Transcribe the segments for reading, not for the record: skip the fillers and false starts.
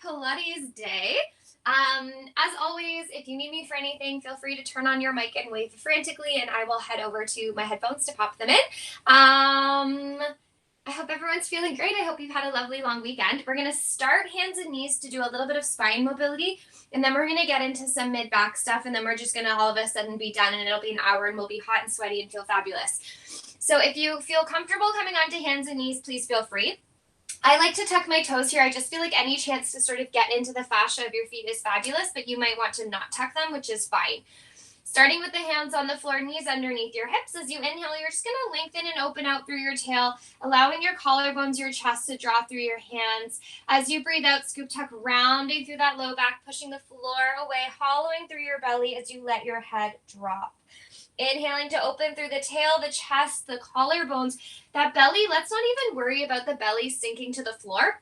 Pilates day. As always, if you need me for anything, feel free to turn on your mic and wave frantically, and I will head over to my headphones to pop them in. I hope everyone's feeling great. I hope you've had a lovely long weekend. We're going to start hands and knees to do a little bit of spine mobility, and then we're going to get into some mid-back stuff, and then we're just going to all of a sudden be done, and it'll be an hour, and we'll be hot and sweaty and feel fabulous. So if you feel comfortable coming onto hands and knees, please feel free. I like to tuck my toes here. I just feel like any chance to sort of get into the fascia of your feet is fabulous, but you might want to not tuck them, which is fine. Starting with the hands on the floor, knees underneath your hips. As you inhale, you're just going to lengthen and open out through your tail, allowing your collarbones, your chest to draw through your hands. As you breathe out, scoop tuck, rounding through that low back, pushing the floor away, hollowing through your belly as you let your head drop. Inhaling to open through the tail, the chest, the collarbones, that belly. Let's not even worry about the belly sinking to the floor.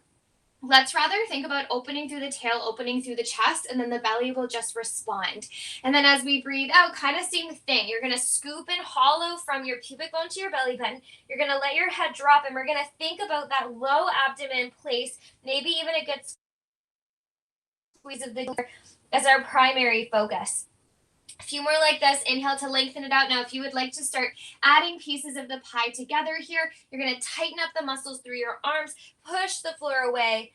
Let's rather think about opening through the tail, opening through the chest, and then the belly will just respond. And then as we breathe out, kind of same thing. You're going to scoop and hollow from your pubic bone to your belly button. You're going to let your head drop, and we're going to think about that low abdomen place, maybe even a good squeeze of the glute as our primary focus. A few more like this. Inhale to lengthen it out. Now, if you would like to start adding pieces of the pie together here, you're going to tighten up the muscles through your arms, push the floor away,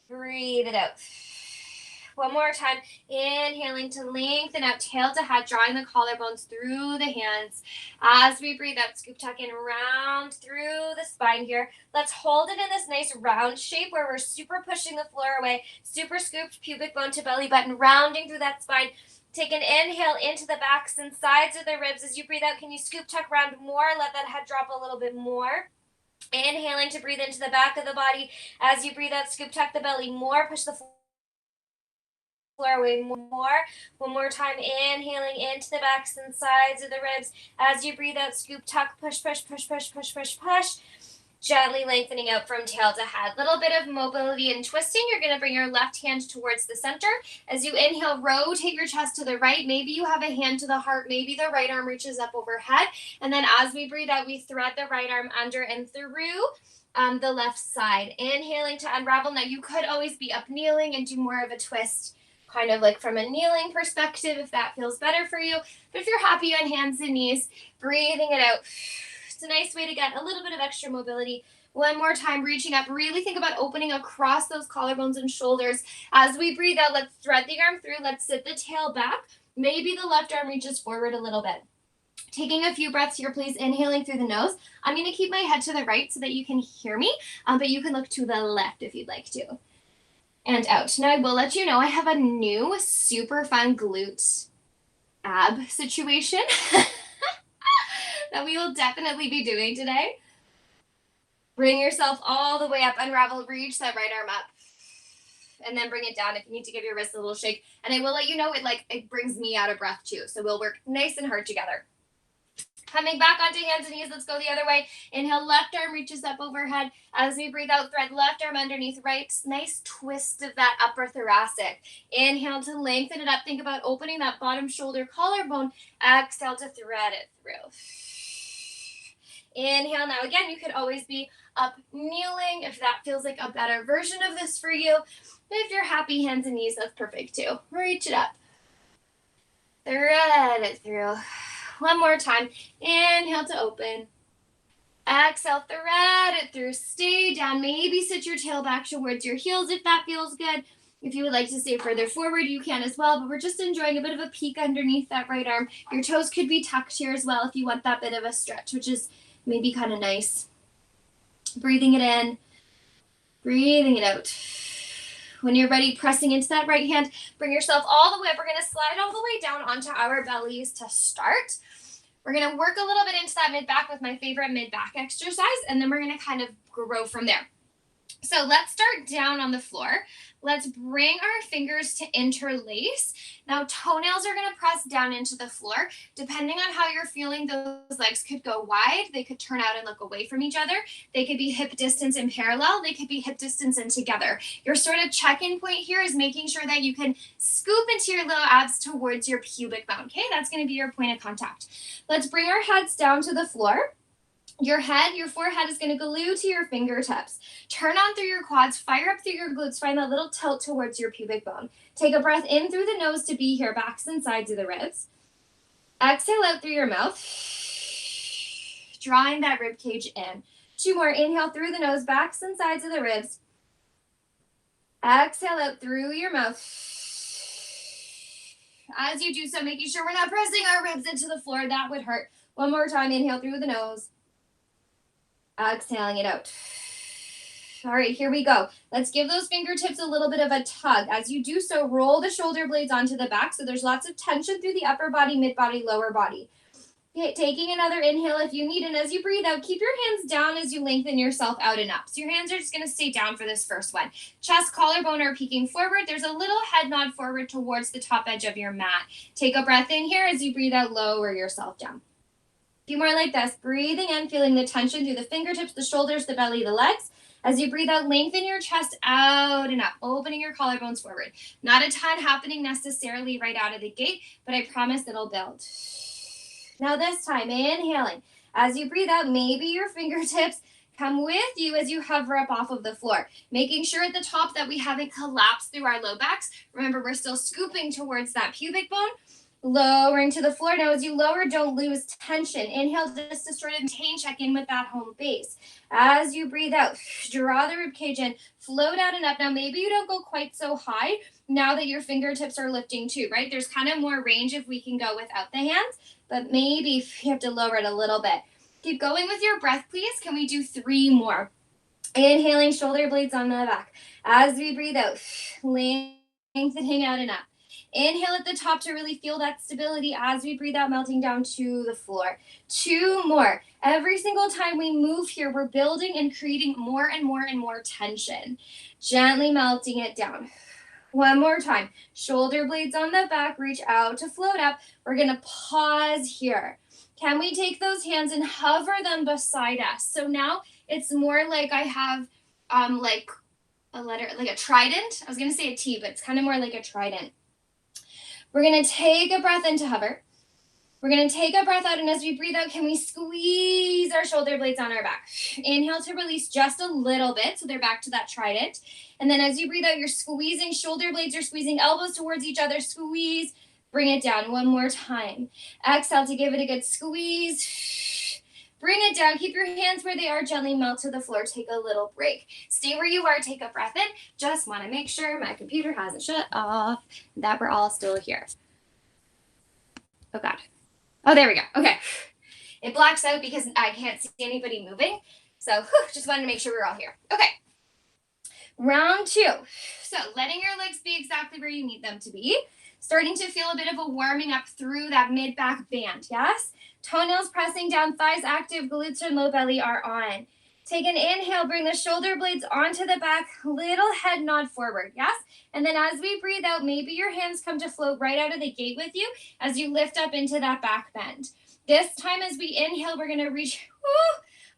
breathe it out. One more time. Inhaling to lengthen out, tail to head, drawing the collarbones through the hands. As we breathe out, scoop tuck in, round through the spine here. Let's hold it in this nice round shape where we're super pushing the floor away, super scooped pubic bone to belly button, rounding through that spine. Take an inhale into the backs and sides of the ribs. As you breathe out, can you scoop, tuck, round more? Let that head drop a little bit more. Inhaling to breathe into the back of the body. As you breathe out, scoop, tuck the belly more. Push the floor away more. One more time, inhaling into the backs and sides of the ribs. As you breathe out, scoop, tuck, push, push, push, push, push, push, push. Gently lengthening out from tail to head. Little bit of mobility and twisting. You're going to bring your left hand towards the center. As you inhale, rotate your chest to the right. Maybe you have a hand to the heart. Maybe the right arm reaches up overhead. And then as we breathe out, we thread the right arm under and through the left side. Inhaling to unravel. Now, you could always be up kneeling and do more of a twist, kind of like from a kneeling perspective, if that feels better for you. But if you're happy on hands and knees, breathing it out. It's a nice way to get a little bit of extra mobility. One more time, reaching up. Really think about opening across those collarbones and shoulders. As we breathe out, let's thread the arm through. Let's sit the tail back. Maybe the left arm reaches forward a little bit. Taking a few breaths here, please. Inhaling through the nose. I'm going to keep my head to the right so that you can hear me, but you can look to the left if you'd like to. And out. Now, I will let you know I have a new super fun glute ab situation that we will definitely be doing today. Bring yourself all the way up, unravel, reach that right arm up, and then bring it down if you need to give your wrist a little shake. And I will let you know it brings me out of breath too. So we'll work nice and hard together. Coming back onto hands and knees, let's go the other way. Inhale, left arm reaches up overhead. As we breathe out, thread left arm underneath right. Nice twist of that upper thoracic. Inhale to lengthen it up. Think about opening that bottom shoulder collarbone. Exhale to thread it through. Inhale. Now again, you could always be up kneeling if that feels like a better version of this for you. But if you're happy, hands and knees, that's perfect too. Reach it up. Thread it through. One more time. Inhale to open. Exhale, thread it through. Stay down. Maybe sit your tail back towards your heels if that feels good. If you would like to stay further forward, you can as well, but we're just enjoying a bit of a peek underneath that right arm. Your toes could be tucked here as well if you want that bit of a stretch, which is maybe kind of nice. Breathing it in, breathing it out. When you're ready, pressing into that right hand, bring yourself all the way up. We're going to slide all the way down onto our bellies to start. We're going to work a little bit into that mid-back with my favorite mid-back exercise, and then we're going to kind of grow from there. So let's start down on the floor. Let's bring our fingers to interlace. Now, toenails are going to press down into the floor. Depending on how you're feeling, those legs could go wide. They could turn out and look away from each other. They could be hip distance in parallel. They could be hip distance and together. Your sort of check-in point here is making sure that you can scoop into your little abs towards your pubic bone. Okay, that's going to be your point of contact. Let's bring our heads down to the floor. Your head, your forehead is going to glue to your fingertips. Turn on through your quads, fire up through your glutes, find that little tilt towards your pubic bone. Take a breath in through the nose to be here, backs and sides of the ribs. Exhale out through your mouth, drawing that rib cage in. 2 more, inhale through the nose, backs and sides of the ribs. Exhale out through your mouth. As you do so, making sure we're not pressing our ribs into the floor, that would hurt. 1 more time, inhale through the nose. Exhaling it out. All right, here we go. Let's give those fingertips a little bit of a tug. As you do so, roll the shoulder blades onto the back so there's lots of tension through the upper body, mid body, lower body. Okay, taking another inhale if you need, and as you breathe out, keep your hands down as you lengthen yourself out and up. So your hands are just going to stay down for this first one. Chest, collarbone are peeking forward. There's a little head nod forward towards the top edge of your mat. Take a breath in here. As you breathe out, lower yourself down. A few more like this. Breathing in, feeling the tension through the fingertips, the shoulders, the belly, the legs. As you breathe out, lengthen your chest out and up, opening your collarbones forward. Not a ton happening necessarily right out of the gate, but I promise it'll build. Now this time, inhaling. As you breathe out, maybe your fingertips come with you as you hover up off of the floor, making sure at the top that we haven't collapsed through our low backs. Remember, we're still scooping towards that pubic bone. Lowering to the floor. Now, as you lower, don't lose tension. Inhale just to sort of maintain, check in with that home base. As you breathe out, draw the rib cage in, float out and up. Now, maybe you don't go quite so high now that your fingertips are lifting too, right? There's kind of more range if we can go without the hands, but maybe you have to lower it a little bit. Keep going with your breath, please. Can we do 3 more? Inhaling, shoulder blades on the back. As we breathe out, lengthening out and up. Inhale at the top to really feel that stability as we breathe out, melting down to the floor. 2 more. Every single time we move here, we're building and creating more and more and more tension. Gently melting it down. 1 more time. Shoulder blades on the back, reach out to float up. We're going to pause here. Can we take those hands and hover them beside us? So now it's more like I have like a letter, like a trident. I was going to say a T, but it's kind of more like a trident. We're going to take a breath in to hover. We're going to take a breath out, and as we breathe out, can we squeeze our shoulder blades on our back? Inhale to release just a little bit, so they're back to that trident. And then as you breathe out, you're squeezing shoulder blades, you're squeezing elbows towards each other. Squeeze, bring it down 1 more time. Exhale to give it a good squeeze. Bring it down. Keep your hands where they are. Gently melt to the floor. Take a little break. Stay where you are. Take a breath in. Just want to make sure my computer hasn't shut off, that we're all still here. Oh, God. Oh, there we go. Okay. It blacks out because I can't see anybody moving. So just wanted to make sure we're all here. Okay. Round 2. So letting your legs be exactly where you need them to be. Starting to feel a bit of a warming up through that mid-back band. Yes? Toenails pressing down, thighs active, glutes and low belly are on. Take an inhale, bring the shoulder blades onto the back, little head nod forward, yes? And then as we breathe out, maybe your hands come to float right out of the gate with you as you lift up into that back bend. This time as we inhale, we're gonna reach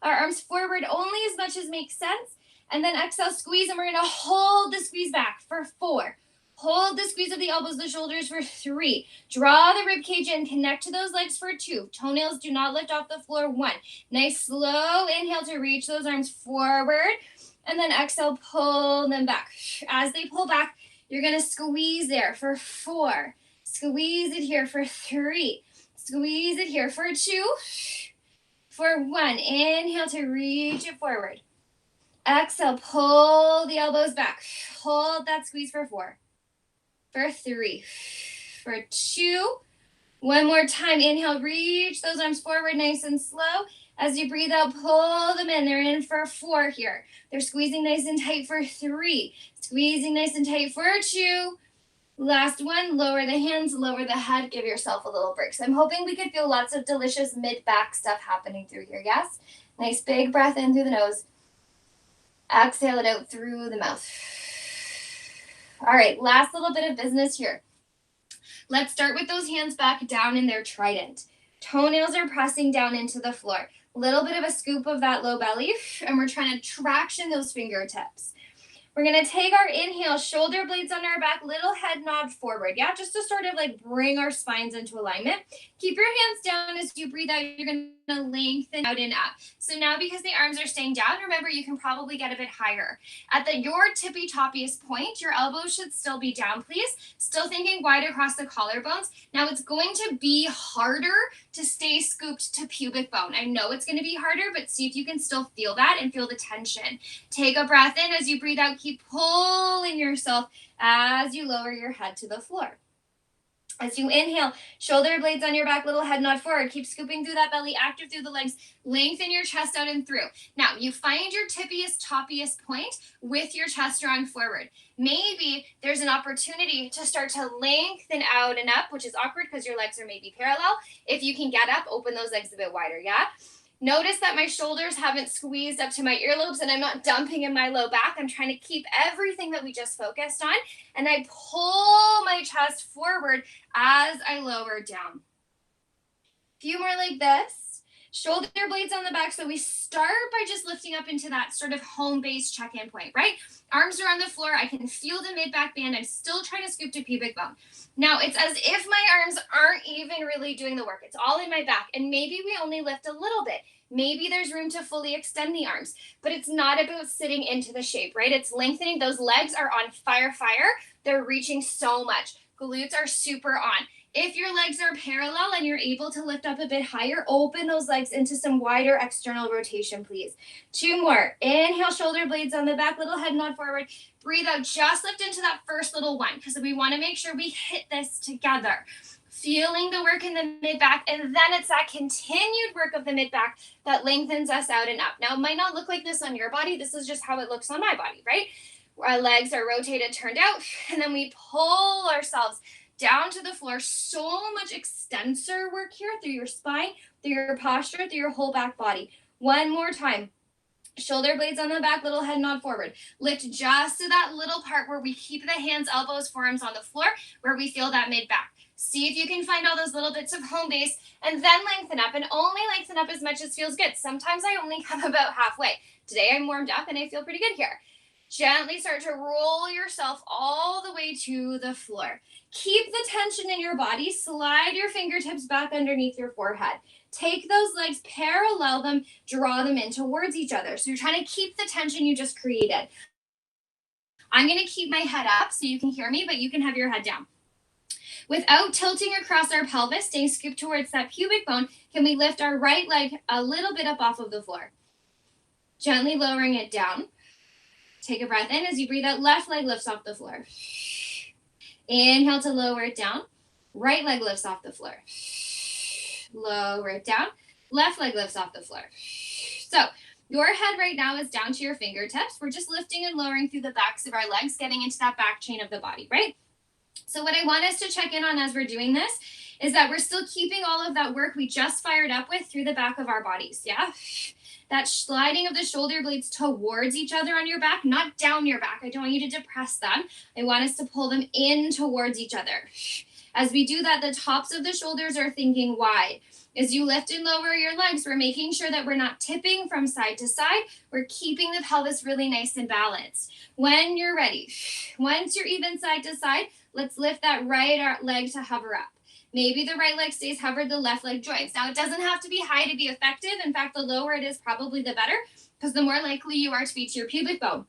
our arms forward only as much as makes sense. And then exhale, squeeze, and we're gonna hold the squeeze back for 4. Hold the squeeze of the elbows, the shoulders for 3. Draw the rib cage in. Connect to those legs for 2. Toenails do not lift off the floor. 1. Nice slow inhale to reach those arms forward. And then exhale, pull them back. As they pull back, you're going to squeeze there for 4. Squeeze it here for 3. Squeeze it here for 2. For 1. Inhale to reach it forward. Exhale, pull the elbows back. Hold that squeeze for 4. For 3, for 2, 1 more time. Inhale, reach those arms forward nice and slow. As you breathe out, pull them in. They're in for 4 here. They're squeezing nice and tight for 3, squeezing nice and tight for 2. Last one, lower the hands, lower the head, give yourself a little break. So I'm hoping we could feel lots of delicious mid-back stuff happening through here, yes? Nice big breath in through the nose. Exhale it out through the mouth. All right, last little bit of business here. Let's start with those hands back down in their trident. Toenails are pressing down into the floor. A little bit of a scoop of that low belly, and we're trying to traction those fingertips. We're going to take our inhale, shoulder blades on our back, little head nod forward. Yeah, just to sort of like bring our spines into alignment. Keep your hands down as you breathe out. You're going to lengthen out and up. So now because the arms are staying down, remember you can probably get a bit higher. At your tippy toppiest point, your elbows should still be down, please. Still thinking wide across the collarbones. Now it's going to be harder to stay scooped to pubic bone. I know it's going to be harder, but see if you can still feel that and feel the tension. Take a breath in as you breathe out. Keep pulling yourself as you lower your head to the floor. As you inhale, shoulder blades on your back, little head nod forward. Keep scooping through that belly, active through the legs. Lengthen your chest out and through. Now, you find your tippiest, toppiest point with your chest drawing forward. Maybe there's an opportunity to start to lengthen out and up, which is awkward because your legs are maybe parallel. If you can get up, open those legs a bit wider, yeah? Notice that my shoulders haven't squeezed up to my earlobes and I'm not dumping in my low back. I'm trying to keep everything that we just focused on. And I pull my chest forward as I lower down. A few more like this. Shoulder blades on the back. So we start by just lifting up into that sort of home base check-in point, right? Arms are on the floor. I can feel the mid-back band. I'm still trying to scoop to pubic bone. Now, it's as if my arms aren't even really doing the work. It's all in my back. And maybe we only lift a little bit. Maybe there's room to fully extend the arms. But it's not about sitting into the shape, right? It's lengthening. Those legs are on fire. They're reaching so much. Glutes are super on. If your legs are parallel and you're able to lift up a bit higher, open those legs into some wider external rotation, please. 2 more. Inhale, shoulder blades on the back, little head nod forward. Breathe out, just lift into that first little one because we want to make sure we hit this together. Feeling the work in the mid-back, and then it's that continued work of the mid-back that lengthens us out and up. Now, it might not look like this on your body. This is just how it looks on my body, right? Our legs are rotated, turned out, and then we pull ourselves down to the floor. So much extensor work here through your spine, through your posture, through your whole back body. One more time. Shoulder blades on the back, little head nod forward. Lift just to that little part where we keep the hands, elbows, forearms on the floor, where we feel that mid-back. See if you can find all those little bits of home base and then lengthen up, and only lengthen up as much as feels good. Sometimes I only come about halfway. Today I'm warmed up and I feel pretty good here. Gently start to roll yourself all the way to the floor. Keep the tension in your body. Slide your fingertips back underneath your forehead. Take those legs, parallel them, draw them in towards each other. So you're trying to keep the tension you just created. I'm going to keep my head up so you can hear me, but you can have your head down. Without tilting across our pelvis, staying scooped towards that pubic bone, can we lift our right leg a little bit up off of the floor? Gently lowering it down. Take a breath in as you breathe out. Left leg lifts off the floor. Inhale to lower it down. Right leg lifts off the floor. Lower it down. Left leg lifts off the floor. So your head right now is down to your fingertips. We're just lifting and lowering through the backs of our legs, getting into that back chain of the body, right? So what I want us to check in on as we're doing this is that we're still keeping all of that work we just fired up with through the back of our bodies, yeah? That sliding of the shoulder blades towards each other on your back, not down your back. I don't want you to depress them. I want us to pull them in towards each other. As we do that, the tops of the shoulders are thinking wide. As you lift and lower your legs, we're making sure that we're not tipping from side to side. We're keeping the pelvis really nice and balanced. When you're ready, once you're even side to side, let's lift that right leg to hover up. Maybe the right leg stays hovered, the left leg joins. Now, it doesn't have to be high to be effective. In fact, the lower it is, probably the better, because the more likely you are to be to your pubic bone.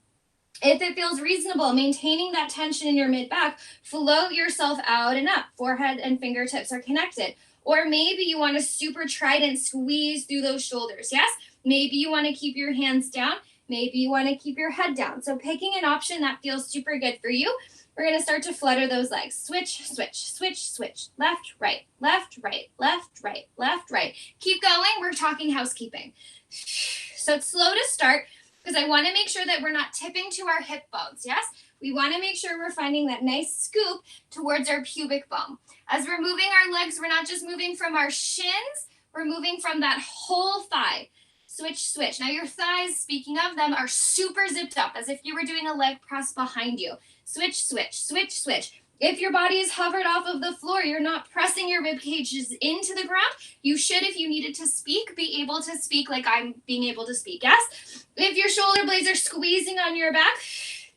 If it feels reasonable, maintaining that tension in your mid-back, float yourself out and up. Forehead and fingertips are connected. Or maybe you want to super trident squeeze through those shoulders, yes? Maybe you want to keep your hands down. Maybe you want to keep your head down. So picking an option that feels super good for you. We're going to start to flutter those legs. Switch, switch, switch, switch. Left, right, left, right, left, right, left, right. Keep going. We're talking housekeeping. So it's slow to start because I want to make sure that we're not tipping to our hip bones, yes? We want to make sure we're finding that nice scoop towards our pubic bone. As we're moving our legs, we're not just moving from our shins, we're moving from that whole thigh. Switch, switch. Now your thighs, speaking of them, are super zipped up as if you were doing a leg press behind you. Switch, switch, switch, switch. If your body is hovered off of the floor, you're not pressing your rib cages into the ground. You should, if you needed to speak, be able to speak like I'm being able to speak, yes? If your shoulder blades are squeezing on your back,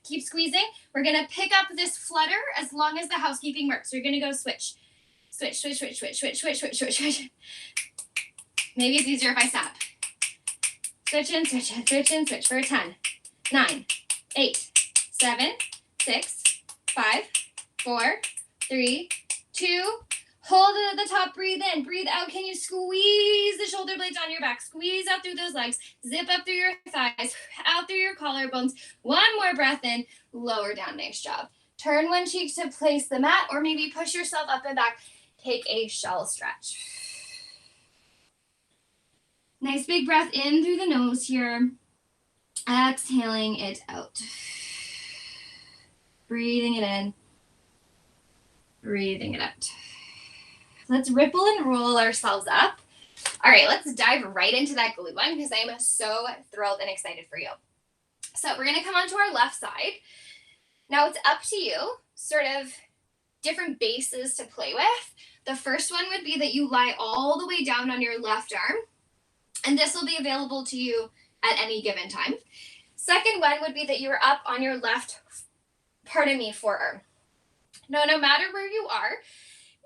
Keep squeezing. We're going to pick up this flutter as long as the housekeeping works. So you're going to go switch. Switch, switch, switch, switch, switch, switch, switch, switch, switch. Maybe it's easier if I snap. Switch in, switch in, switch in, switch for 10, 9, 8, 7, 6, 5, 4, 3, 2. Hold it at the top, breathe in, breathe out. Can you squeeze the shoulder blades on your back? Squeeze out through those legs. Zip up through your thighs, out through your collarbones. One more breath in, lower down. Nice job. Turn one cheek to place the mat, or maybe push yourself up and back. Take a shell stretch. Nice big breath in through the nose here. Exhaling it out. Breathing it in. Breathing it out. Let's ripple and roll ourselves up. All right, let's dive right into that glute one because I am so thrilled and excited for you. So we're going to come onto our left side. Now it's up to you, sort of different bases to play with. The first one would be that you lie all the way down on your left arm, and this will be available to you at any given time. Second one would be that you're up on your left, forearm. Now, no matter where you are,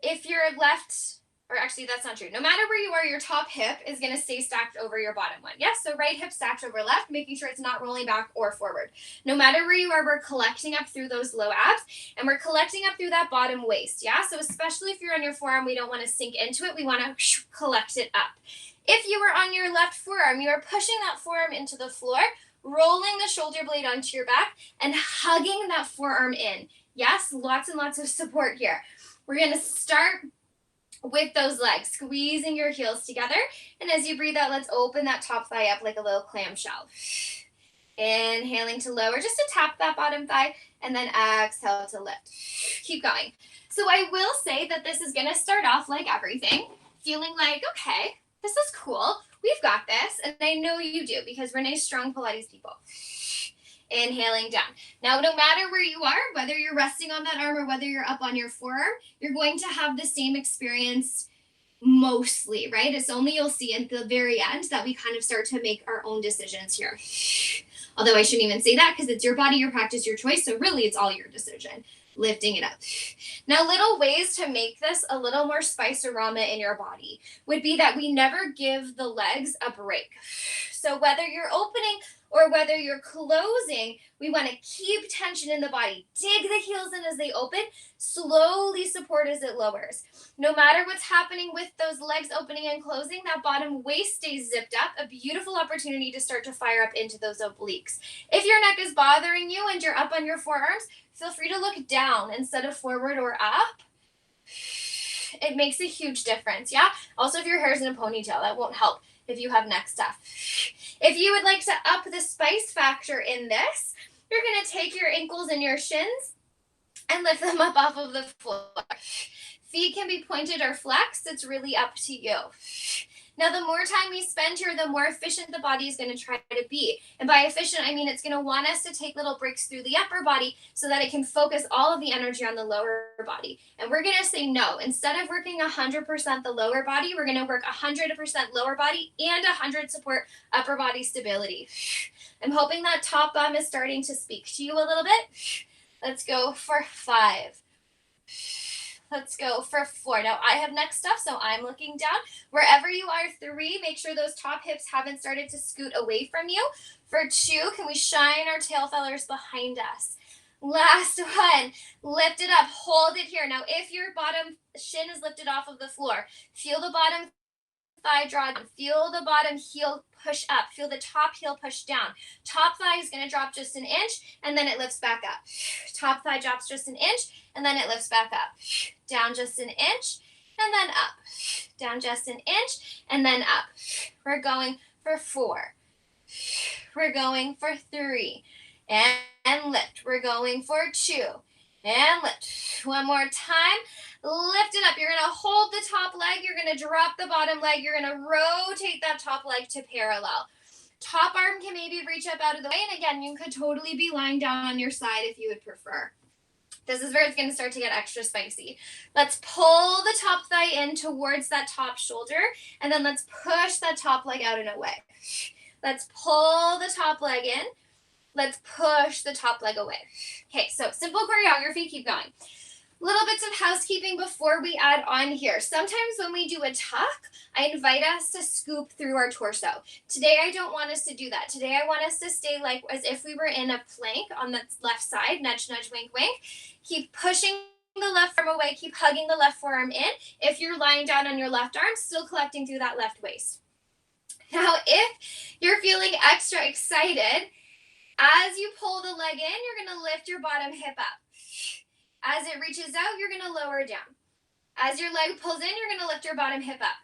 if you're left, or actually that's not true. No matter where you are, your top hip is going to stay stacked over your bottom one. Yes, so right hip stacked over left, making sure it's not rolling back or forward. No matter where you are, we're collecting up through those low abs, and we're collecting up through that bottom waist. Yeah, so especially if you're on your forearm, we don't want to sink into it. We want to collect it up. If you are on your left forearm, you are pushing that forearm into the floor, rolling the shoulder blade onto your back, and hugging that forearm in. Yes, lots and lots of support here. We're going to start with those legs, squeezing your heels together. And as you breathe out, let's open that top thigh up like a little clamshell. Inhaling to lower, just to tap that bottom thigh, and then exhale to lift. Keep going. So I will say that this is going to start off like everything, feeling like, okay, this is cool. We've got this. And I know you do because Renee's strong Pilates people. Inhaling down. Now, no matter where you are, whether you're resting on that arm or whether you're up on your forearm, you're going to have the same experience mostly, right? It's only you'll see at the very end that we kind of start to make our own decisions here. Although I shouldn't even say that because it's your body, your practice, your choice. So really it's all your decision. Lifting it up. Now, little ways to make this a little more spice-arama in your body would be that we never give the legs a break. So whether you're opening or whether you're closing, we want to keep tension in the body. Dig the heels in as they open, slowly support as it lowers. No matter what's happening with those legs opening and closing, that bottom waist stays zipped up, a beautiful opportunity to start to fire up into those obliques. If your neck is bothering you and you're up on your forearms, feel free to look down instead of forward or up. It makes a huge difference, yeah? Also, if your hair's in a ponytail, that won't help if you have neck stuff. If you would like to up the spice factor in this, you're going to take your ankles and your shins and lift them up off of the floor. Feet can be pointed or flexed. It's really up to you. Now, the more time we spend here, the more efficient the body is going to try to be. And by efficient, I mean it's going to want us to take little breaks through the upper body so that it can focus all of the energy on the lower body. And we're going to say no. Instead of working 100% the lower body, we're going to work 100% lower body and 100 support upper body stability. I'm hoping that top bum is starting to speak to you a little bit. Let's go for 5. Let's go for 4. Now, I have neck stuff, so I'm looking down. Wherever you are, 3, make sure those top hips haven't started to scoot away from you. For 2, can we shine our tail feathers behind us? Last one, lift it up, hold it here. Now, if your bottom shin is lifted off of the floor, feel the bottom thigh draw down. Feel the bottom heel push up. Feel the top heel push down. Top thigh is going to drop just an inch, and then it lifts back up. Top thigh drops just an inch, and then it lifts back up. Down just an inch, and then up. Down just an inch, and then up. We're going for 4. We're going for 3. And lift. We're going for 2. And lift. One more time. Lift it up. You're going to hold the top leg. You're going to drop the bottom leg. You're going to rotate that top leg to parallel. Top arm can maybe reach up out of the way. And again, you could totally be lying down on your side if you would prefer. This is where it's going to start to get extra spicy. Let's pull the top thigh in towards that top shoulder. And then let's push that top leg out and away. Let's pull the top leg in. Let's push the top leg away. Okay, so simple choreography, keep going. Little bits of housekeeping before we add on here. Sometimes when we do a tuck, I invite us to scoop through our torso. Today, I don't want us to do that. Today, I want us to stay like as if we were in a plank on the left side, nudge, nudge, wink, wink. Keep pushing the left arm away, keep hugging the left forearm in. If you're lying down on your left arm, still collecting through that left waist. Now, if you're feeling extra excited, as you pull the leg in, you're gonna lift your bottom hip up. As it reaches out, you're going to lower down. As your leg pulls in, you're going to lift your bottom hip up.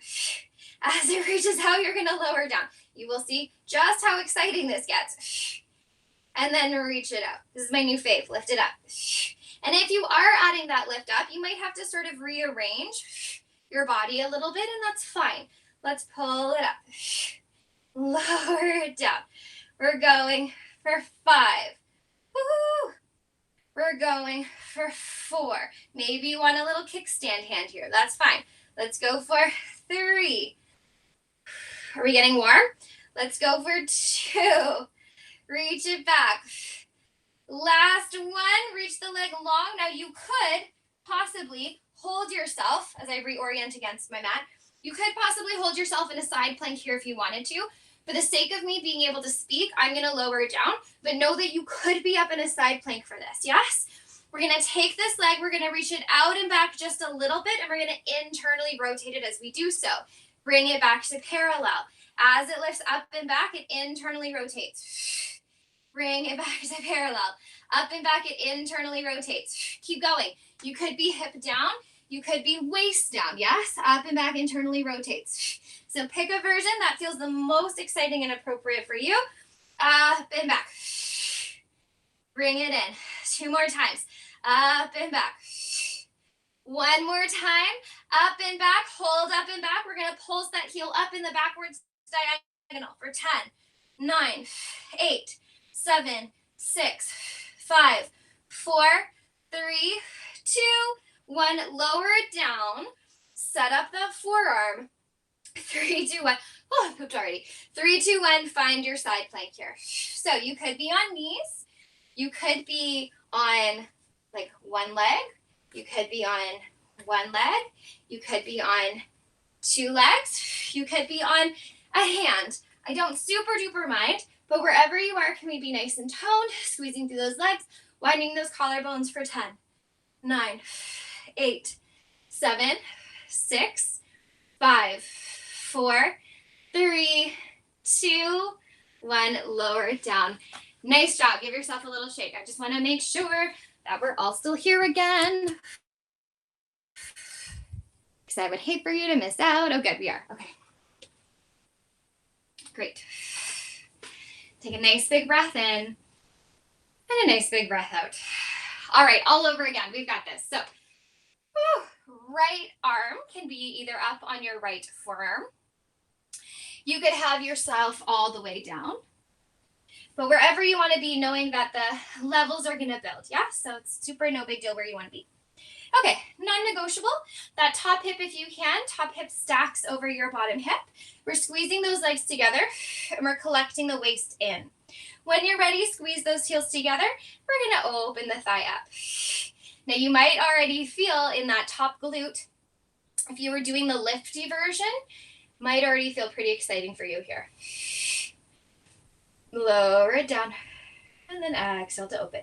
As it reaches out, you're going to lower down. You will see just how exciting this gets. And then reach it out. This is my new fave. Lift it up. And if you are adding that lift up, you might have to sort of rearrange your body a little bit, and that's fine. Let's pull it up. Lower it down. We're going for 5. Woo! We're going for 4. Maybe you want a little kickstand hand here. That's fine. Let's go for 3. Are we getting warm? Let's go for 2. Reach it back. Last one. Reach the leg long. Now you could possibly hold yourself as I reorient against my mat. You could possibly hold yourself in a side plank here if you wanted to. For the sake of me being able to speak, I'm going to lower it down, but know that you could be up in a side plank for this, yes? We're going to take this leg, we're going to reach it out and back just a little bit, and we're going to internally rotate it as we do so. Bring it back to parallel. As it lifts up and back, it internally rotates. Bring it back to parallel. Up and back, it internally rotates. Keep going. You could be hip down, you could be waist down, yes? Up and back, internally rotates. So pick a version that feels the most exciting and appropriate for you. Up and back. Bring it in. 2 more times. Up and back. 1 more time. Up and back. Hold up and back. We're going to pulse that heel up in the backwards diagonal for 10, 9, 8, 7, 6, 5, 4, 3, 2, 1. Lower it down. Set up the forearm. 3, 2, 1. Oh, I pooped already. 3, 2, 1. Find your side plank here. So you could be on knees. You could be on like one leg. You could be on one leg. You could be on 2 legs. You could be on a hand. I don't super duper mind, but wherever you are, can we be nice and toned, squeezing through those legs, winding those collarbones for 10, 9, 8, 7, 6, 5, 4, 3, 2, 1. Lower it down. Nice job. Give yourself a little shake. I just want to make sure that we're all still here again, because I would hate for you to miss out. Oh, good. We are. Okay. Great. Take a nice big breath in and a nice big breath out. All right. All over again. We've got this. So, right arm can be either up on your right forearm. You could have yourself all the way down. But wherever you want to be, knowing that the levels are going to build, yeah? So it's super no big deal where you want to be. Okay, non-negotiable. That top hip, if you can, top hip stacks over your bottom hip. We're squeezing those legs together, and we're collecting the waist in. When you're ready, squeeze those heels together. We're going to open the thigh up. Now, you might already feel in that top glute, if you were doing the lifty version, might already feel pretty exciting for you here. Lower it down, and then exhale to open.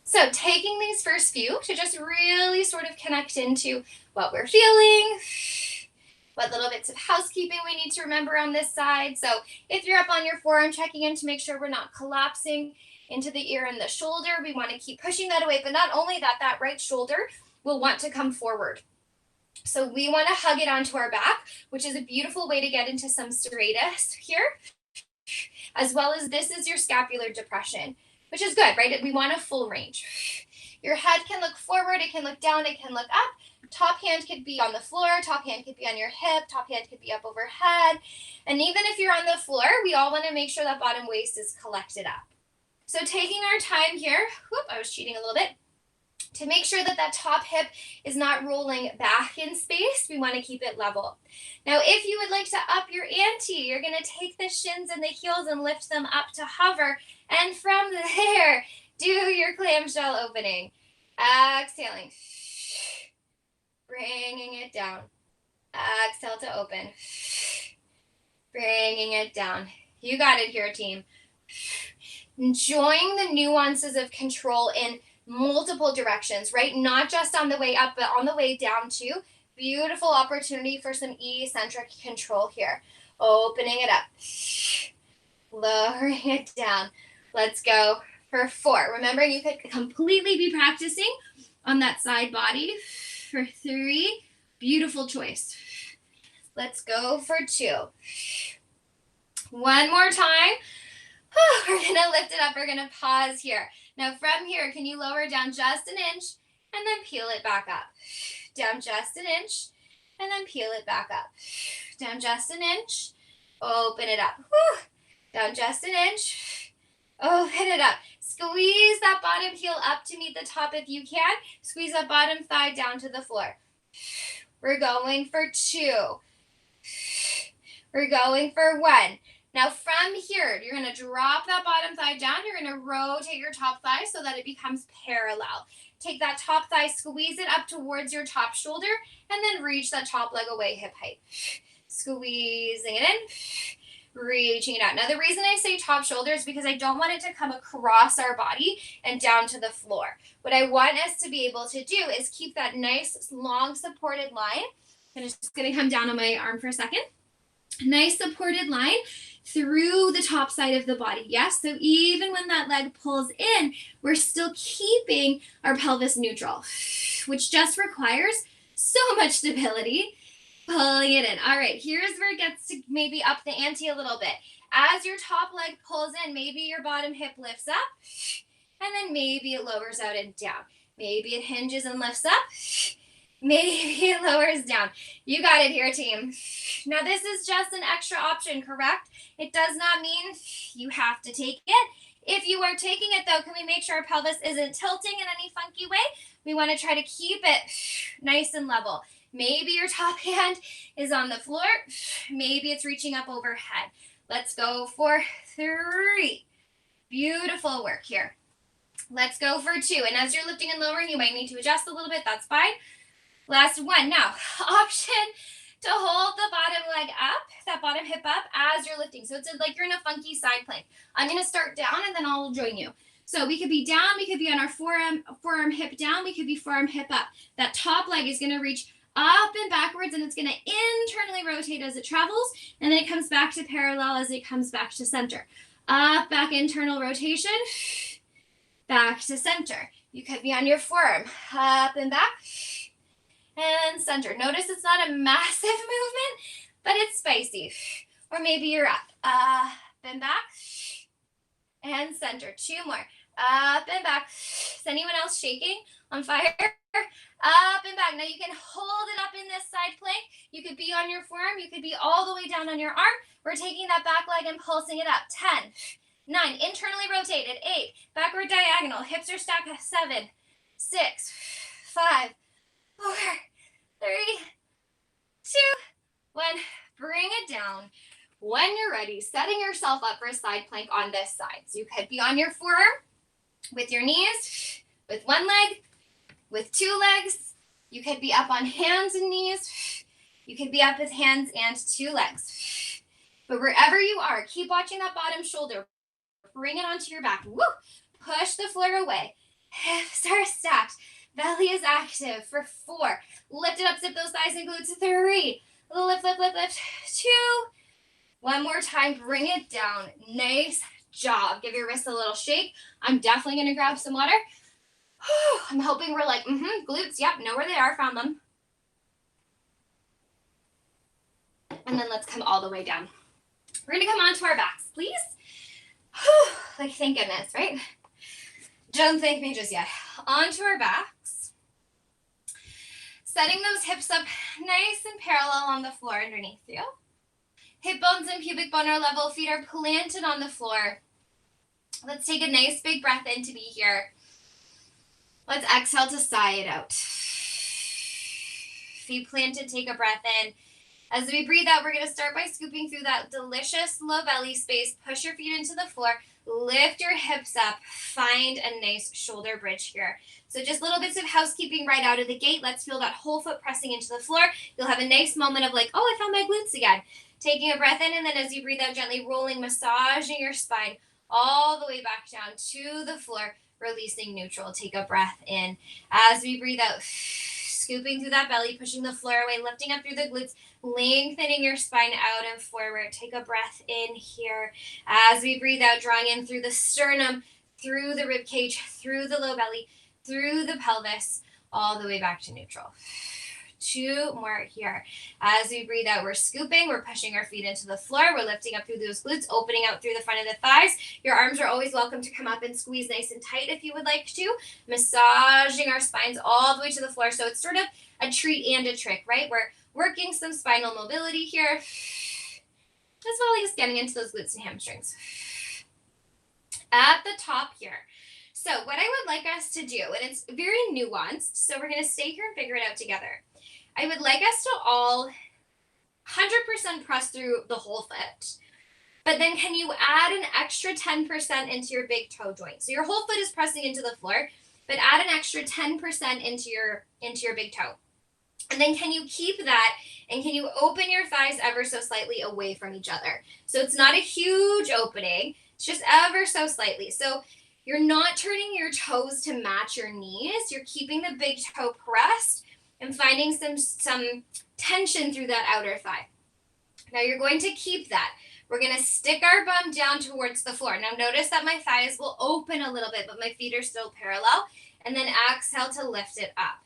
So taking these first few to just really sort of connect into what we're feeling, what little bits of housekeeping we need to remember on this side. So if you're up on your forearm, checking in to make sure we're not collapsing into the ear and the shoulder. We want to keep pushing that away, but not only that, that right shoulder will want to come forward. So we want to hug it onto our back, which is a beautiful way to get into some serratus here, as well as this is your scapular depression, which is good, right? We want a full range. Your head can look forward, it can look down, it can look up. Top hand could be on the floor, top hand could be on your hip, top hand could be up overhead. And even if you're on the floor, we all want to make sure that bottom waist is collected up. So taking our time here, I was cheating a little bit. To make sure that that top hip is not rolling back in space, we want to keep it level. Now, if you would like to up your ante, you're going to take the shins and the heels and lift them up to hover. And from there, do your clamshell opening. Exhaling. Bringing it down. Exhale to open. Bringing it down. You got it here, team. Enjoying the nuances of control in multiple directions, right? Not just on the way up, but on the way down too. Beautiful opportunity for some eccentric control here. Opening it up. Lowering it down. Let's go for 4. Remember, you could completely be practicing on that side body. For 3, beautiful choice. Let's go for 2. One more time. We're going to lift it up. We're going to pause here. Now from here, can you lower down just an inch and then peel it back up? Down just an inch and then peel it back up. Down just an inch. Open it up. Whew. Down just an inch. Open it up. Squeeze that bottom heel up to meet the top if you can. Squeeze that bottom thigh down to the floor. We're going for 2. We're going for 1. Now from here, you're going to drop that bottom thigh down. You're going to rotate your top thigh so that it becomes parallel. Take that top thigh, squeeze it up towards your top shoulder, and then reach that top leg away hip height. Squeezing it in, reaching it out. Now the reason I say top shoulder is because I don't want it to come across our body and down to the floor. What I want us to be able to do is keep that nice long supported line. I'm just going to come down on my arm for a second. Nice supported line through the top side of the body. Yes, so even when that leg pulls in, we're still keeping our pelvis neutral, which just requires so much stability. Pulling it in. All right, here's where it gets to maybe up the ante a little bit. As your top leg pulls in, maybe your bottom hip lifts up, and then maybe it lowers out and down. Maybe it hinges and lifts up. Maybe it lowers down. You got it here, team. Now, this is just an extra option, correct? It does not mean you have to take it. If you are taking it, though, can we make sure our pelvis isn't tilting in any funky way? We want to try to keep it nice and level. Maybe your top hand is on the floor. Maybe it's reaching up overhead. Let's go for 3. Beautiful work here. Let's go for 2. And as you're lifting and lowering, you might need to adjust a little bit. That's fine. Last 1. Now, option to hold the bottom leg up, that bottom hip up as you're lifting. So it's like you're in a funky side plank. I'm going to start down and then I'll join you. So we could be down. We could be on our forearm hip down. We could be forearm hip up. That top leg is going to reach up and backwards, and it's going to internally rotate as it travels, and then it comes back to parallel as it comes back to center. Up, back, internal rotation, back to center. You could be on your forearm, up and back, and center. Notice it's not a massive movement, but it's spicy. Or maybe you're up and back, and center. 2 more, up and back. Is anyone else shaking on fire? Up and back. Now you can hold it up in this side plank. You could be on your forearm. You could be all the way down on your arm. We're taking that back leg and pulsing it up. 10, 9, internally rotated. 8, backward diagonal. Hips are stacked. 7, 6, 5, 4, 3, 2, 1. Bring it down. When you're ready, setting yourself up for a side plank on this side. So you could be on your forearm with your knees, with 1 leg, with 2 legs. You could be up on hands and knees. You could be up with hands and 2 legs. But wherever you are, keep watching that bottom shoulder. Bring it onto your back. Woo! Push the floor away. Hips are stacked. Belly is active for 4. Lift it up, zip those thighs and glutes. 3. Lift, lift, lift, lift. 2. 1 more time. Bring it down. Nice job. Give your wrists a little shake. I'm definitely going to grab some water. I'm hoping we're like, glutes, yep, know where they are, found them. And then let's come all the way down. We're going to come onto our backs, please. Like, thank goodness, right? Don't thank me just yet. Onto our backs. Setting those hips up nice and parallel on the floor underneath you. Hip bones and pubic bone are level. Feet are planted on the floor. Let's take a nice big breath in to be here. Let's exhale to sigh it out. Feet planted, take a breath in. As we breathe out, we're going to start by scooping through that delicious low belly space. Push your feet into the floor. Lift your hips up. Find a nice shoulder bridge here. So just little bits of housekeeping right out of the gate. Let's feel that whole foot pressing into the floor. You'll have a nice moment of like, oh, I found my glutes again. Taking a breath in, and then as you breathe out, gently rolling, massaging your spine all the way back down to the floor, releasing neutral. Take a breath in. As we breathe out, scooping through that belly, pushing the floor away, lifting up through the glutes, lengthening your spine out and forward. Take a breath in here. As we breathe out, drawing in through the sternum, through the rib cage, through the low belly, through the pelvis, all the way back to neutral. 2 more here. As we breathe out, we're scooping, we're pushing our feet into the floor, we're lifting up through those glutes, opening out through the front of the thighs. Your arms are always welcome to come up and squeeze nice and tight if you would like to. Massaging our spines all the way to the floor. So it's sort of a treat and a trick, right? We're working some spinal mobility here, as well as getting into those glutes and hamstrings. At the top here. So what I would like us to do, and it's very nuanced, so we're going to stay here and figure it out together. I would like us to all 100% press through the whole foot, but then can you add an extra 10% into your big toe joint? So your whole foot is pressing into the floor, but add an extra 10% into your big toe. And then can you keep that, and can you open your thighs ever so slightly away from each other? So it's not a huge opening, it's just ever so slightly. So you're not turning your toes to match your knees. You're keeping the big toe pressed and finding some tension through that outer thigh. Now you're going to keep that. We're going to stick our bum down towards the floor. Now notice that my thighs will open a little bit, but my feet are still parallel. And then exhale to lift it up.